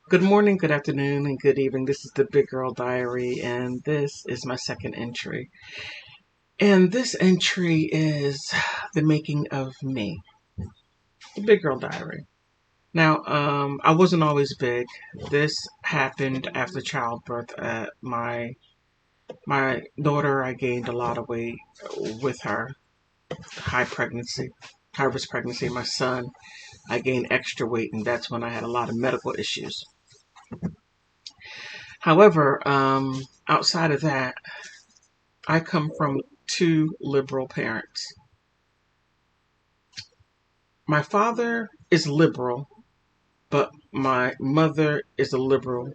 Good morning, good afternoon, and good evening. This is the Big Girl Diary, and this is my second entry. And this entry is the making of me, the Big Girl Diary. Now, I wasn't always big. This happened after childbirth. My daughter, I gained a lot of weight with her high risk pregnancy. My son, I gained extra weight, and that's when I had a lot of medical issues. However, outside of that, I come from two liberal parents. My father is liberal, but my mother is a liberal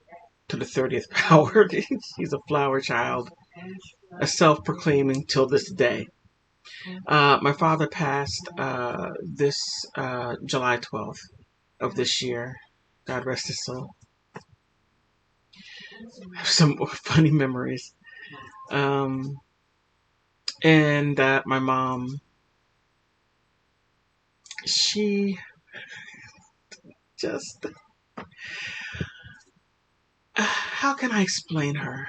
to the 30th power. She's a flower child, a self-proclaiming till this day. My father passed this July 12th of this year. God rest his soul. Some funny memories. Um, and my mom, she just, how can I explain her?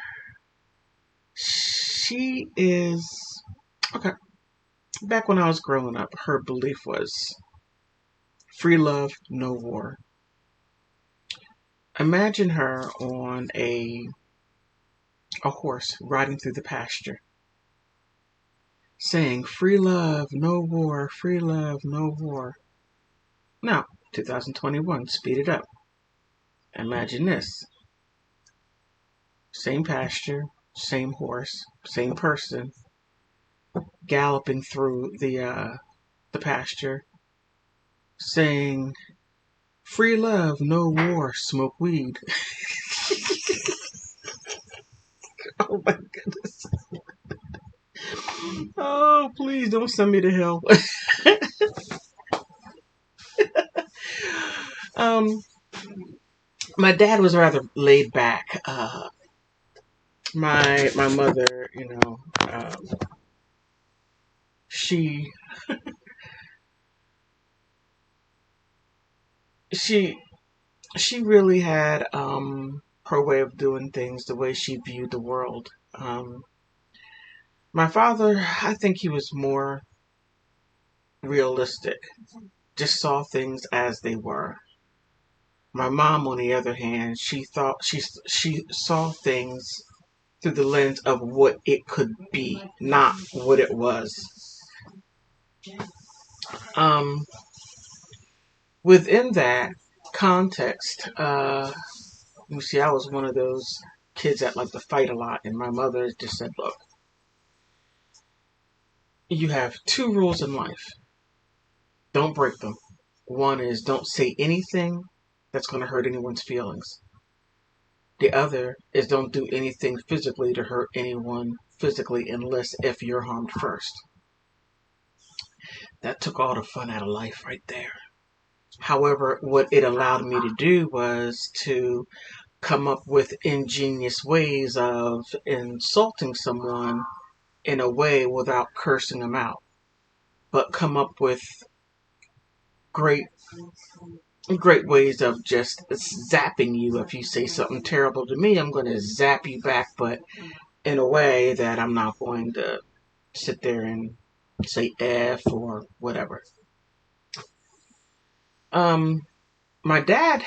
She is, okay, back when I was growing up, her belief was free love, no war. Imagine her on a horse riding through the pasture saying free love, no war, free love, no war. Now, 2021, speed it up. Imagine this. Same pasture, same horse, same person galloping through the pasture saying free love, no war, smoke weed. Oh my goodness. Oh, please don't send me to hell. um, my dad was rather laid back. My mother, she she she really had her way of doing things, the way she viewed the world. My father, I think he was more realistic, just saw things as they were. My mom, on the other hand, she saw things through the lens of what it could be, not what it was. Um, Within that context, you see, I was one of those kids that like to fight a lot, and my mother just said, "Look, you have two rules in life. Don't break them. One is don't say anything that's going to hurt anyone's feelings. The other is don't do anything physically to hurt anyone physically unless if you're harmed first." That took all the fun out of life right there. However, what it allowed me to do was to come up with ingenious ways of insulting someone in a way without cursing them out, but come up with great great ways of just zapping you. If you say something terrible to me, I'm going to zap you back, but in a way that I'm not going to sit there and say F or whatever. Um, my dad,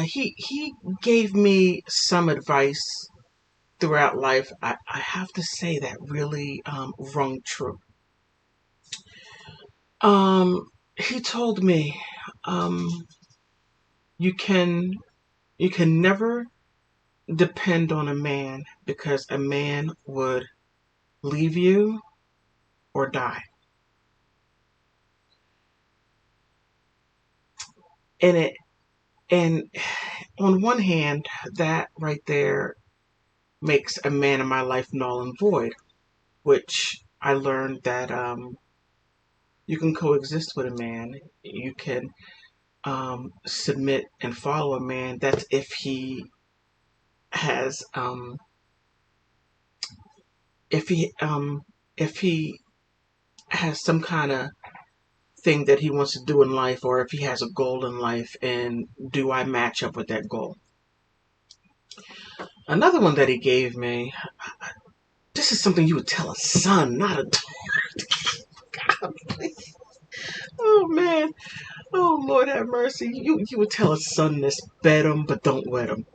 he gave me some advice throughout life. I have to say that really rung true. He told me, um, you can you can never depend on a man because a man would leave you or die. And it and on one hand, that right there makes a man in my life null and void, which I learned that you can coexist with a man. You can submit and follow a man. That's has um, if he um, if he has some kind of thing that he wants to do in life, or if he has a goal in life, and do I match up with that goal? Another one that he gave me, this is something you would tell a son, not a daughter. Oh man. Oh Lord have mercy. You would tell a son this, bet him but don't wet him.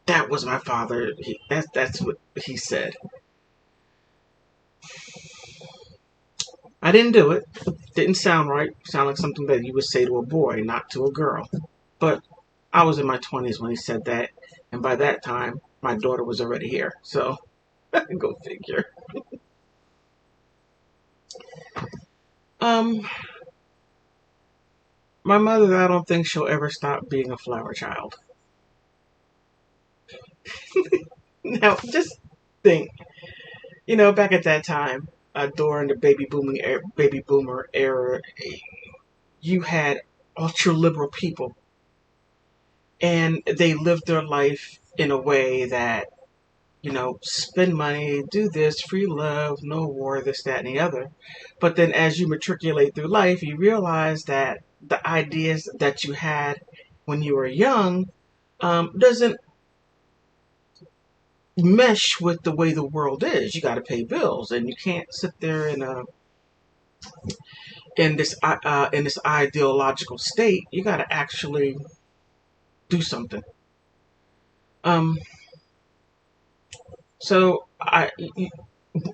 That was my father. That's what he said. I didn't do it. Didn't sound right. Sound like something that you would say to a boy, not to a girl. But I was in my 20s when he said that, and by that time, my daughter was already here. So, go figure. Um, my mother, I don't think she'll ever stop being a flower child. Now, just think, back at that time, during the baby boomer era, you had ultra liberal people, and they lived their life in a way that spend money, do this, free love, no war, this, that, and the other. But then as you matriculate through life, you realize that the ideas that you had when you were young doesn't mesh with the way the world is. You got to pay bills, and you can't sit there in this ideological state. You got to actually do something. Um, so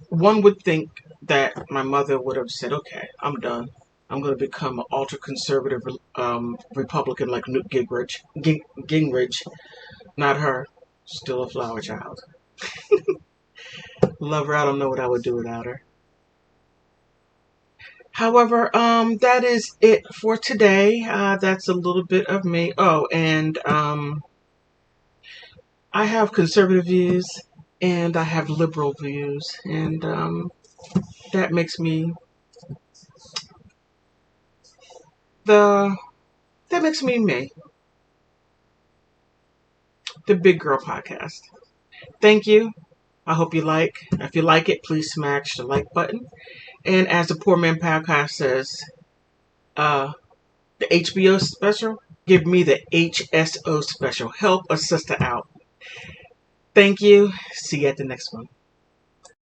one would think that my mother would have said, "Okay, I'm done. I'm going to become an ultra conservative Republican like Newt Gingrich." Not her. Still a flower child. Love her. I don't know what I would do without her. However, that is it for today. That's a little bit of me. Oh, and I have conservative views and I have liberal views, and that makes me the that makes me me, the Big Girl Podcast. Thank you. I hope you like. If you like it, please smash the like button. And as the Poor Man Podcast says, uh, the HBO special, give me the HSO special. Help a sister out. Thank you. See you at the next one.